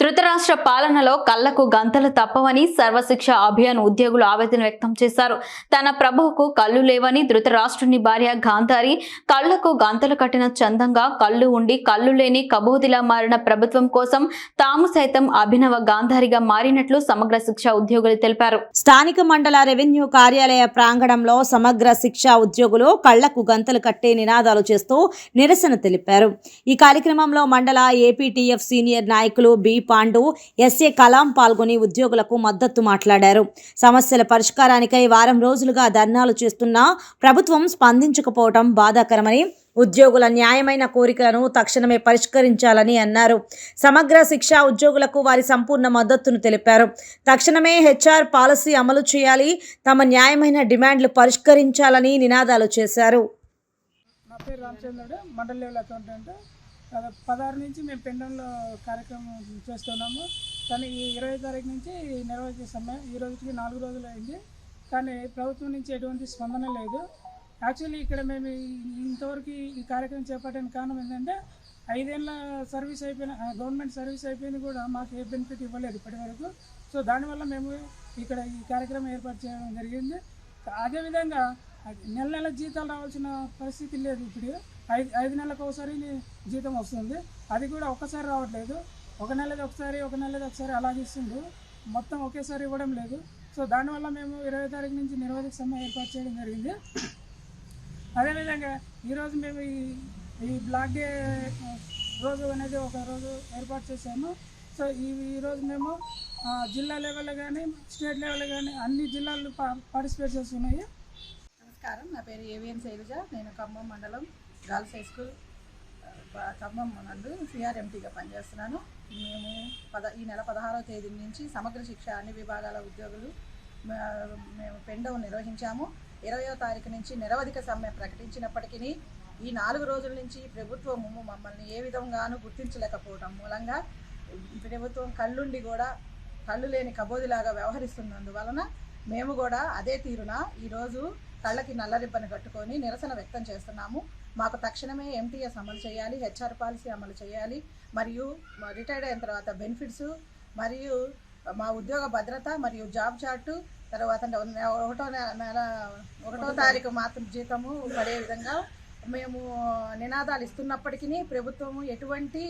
ధృతరాష్ట్ర పాలనలో కళ్లకు గంతలు తప్పవని సర్వశిక్ష అభియాన్ ఉద్యోగులు ఆవేదన వ్యక్తం చేశారు. తన ప్రభువుకు కళ్ళు లేవని ధృతరాష్ట్రుని భార్య గాంధారి కళ్లకు గంతలు కట్టిన చందంగా కళ్ళు ఉండి కళ్ళు లేని కబోదిలా మారిన ప్రభుత్వం కోసం తాము సైతం అభినవ గాంధారిగా మారినట్లు సమగ్ర శిక్ష ఉద్యోగులు తెలిపారు. స్థానిక మండల రెవెన్యూ కార్యాలయ ప్రాంగణంలో సమగ్ర శిక్ష ఉద్యోగులు కళ్లకు గంతలు కట్టే నినాదాలు చేస్తూ నిరసన తెలిపారు. ఈ కార్యక్రమంలో మండల ఏపీటీఎఫ్ సీనియర్ నాయకులు బి పాండు, ఎస్ఏ కలాం పాల్గొని ఉద్యోగులకు మద్దతు మాట్లాడారు. సమస్యల పరిష్కారానికై వారం రోజులుగా ధర్నాలు చేస్తున్నా ప్రభుత్వం స్పందించకపోవడం బాధాకరమని, ఉద్యోగుల న్యాయమైన కోరికలను తక్షణమే పరిష్కరించాలని అన్నారు. సమగ్ర శిక్ష ఉద్యోగులకు వారి సంపూర్ణ మద్దతును తెలిపారు. తక్షణమే హెచ్ఆర్ పాలసీ అమలు చేయాలి, తమ న్యాయమైన డిమాండ్లు పరిష్కరించాలని నినాదాలు చేశారు. నా పేరు రామచంద్రుడు, మండల లెవెల్ అకౌంటెంట్. 16 నుంచి మేము పెండంలో కార్యక్రమం చేస్తున్నాము. కానీ ఈ 20 తారీఖు నుంచి నిర్వహించే సమయం ఈ రోజుకి 4 రోజులు అయింది. కానీ ప్రభుత్వం నుంచి ఎటువంటి స్పందన లేదు. యాక్చువల్లీ ఇక్కడ మేము ఇంతవరకు ఈ కార్యక్రమం చేపట్టడానికి కారణం ఏంటంటే 5 ఏళ్ళ సర్వీస్ అయిపోయిన గవర్నమెంట్ సర్వీస్ అయిపోయింది కూడా మాకు ఏ బెనిఫిట్ ఇవ్వలేదు ఇప్పటి వరకు. సో దానివల్ల మేము ఇక్కడ ఈ కార్యక్రమం ఏర్పాటు చేయడం జరిగింది. అదేవిధంగా నెల నెల జీతాలు రావాల్సిన పరిస్థితి లేదు. ఇప్పుడు 5 నెలలకు ఒకసారి జీతం వస్తుంది, అది కూడా ఒక్కసారి రావట్లేదు. ఒక నెలది ఒకసారి అలాగే ఇస్తుంది, మొత్తం ఒకేసారి ఇవ్వడం లేదు. సో దానివల్ల మేము 20 తారీఖు నుంచి నిరవధిక సమ్మె ఏర్పాటు చేయడం జరిగింది. అదేవిధంగా ఈరోజు మేము ఈ బ్లాక్ డే రోజు అనేది ఒక రోజు ఏర్పాటు చేశాము. సో ఈరోజు మేము జిల్లా లెవెల్లో కానీ స్టేట్ లెవెల్లో కానీ అన్ని జిల్లాలు పార్టిసిపేట్ చేస్తున్నాయి. నమస్కారం, నా పేరు ఏవిఎన్ శైలజ. నేను ఖమ్మం మండలం గర్ల్స్ హై స్కూల్ ఖమ్మం నందు సిఆర్ఎంటీగా పనిచేస్తున్నాను. మేము ఈ నెల 16వ తేదీ నుంచి సమగ్ర శిక్ష అన్ని విభాగాల ఉద్యోగులు మేము పెండౌన్ నిర్వహించాము. 20వ తారీఖు నుంచి నిరవధిక సమ్మె ప్రకటించినప్పటికీ ఈ 4 రోజుల నుంచి ప్రభుత్వము మమ్మల్ని ఏ విధంగానూ గుర్తించలేకపోవడం మూలంగా ప్రభుత్వం కళ్ళుండి కూడా కళ్ళు లేని కబోదిలాగా వ్యవహరిస్తున్నందువలన మేము కూడా అదే తీరున ఈరోజు కళ్ళకి నల్ల రిబ్బన్ కట్టుకొని నిరసన వ్యక్తం చేస్తున్నాము. మాకు తక్షణమే ఎంటీఎస్ అమలు చేయాలి, హెచ్ఆర్ పాలసీ అమలు చేయాలి, మరియు రిటైర్డ్ అయిన తర్వాత బెనిఫిట్స్, మరియు మా ఉద్యోగ భద్రత మరియు జాబ్ చార్టు, తర్వాత 1వ తారీఖు మాత్రం జీతము పడే విధంగా మేము నినాదాలు ఇస్తున్నప్పటికీ ప్రభుత్వము ఎటువంటి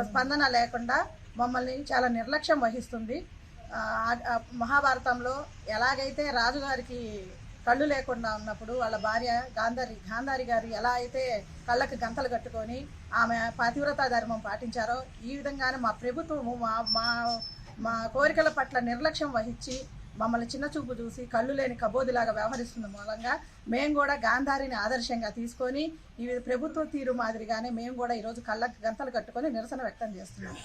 స్పందన లేకుండా మమ్మల్ని చాలా నిర్లక్ష్యం వహిస్తుంది. మహాభారతంలో ఎలాగైతే రాజుగారికి కళ్ళు లేకుండా ఉన్నప్పుడు వాళ్ళ భార్య గాంధారి గారు ఎలా అయితే కళ్ళకి గంతలు కట్టుకొని ఆమె పతివ్రతా ధర్మం పాటించారో ఈ విధంగానే మా ప్రభుత్వము మా కోరికల పట్ల నిర్లక్ష్యం వహించి మమ్మల్ని చిన్న చూపు చూసి కళ్ళు లేని కబోదిలాగా వ్యవహరిస్తున్న మూలంగా మేము కూడా గాంధారిని ఆదర్శంగా తీసుకొని ఈ ప్రభుత్వ తీరు మాదిరిగానే మేము కూడా ఈరోజు కళ్ళకి గంతలు కట్టుకొని నిరసన వ్యక్తం చేస్తున్నాం.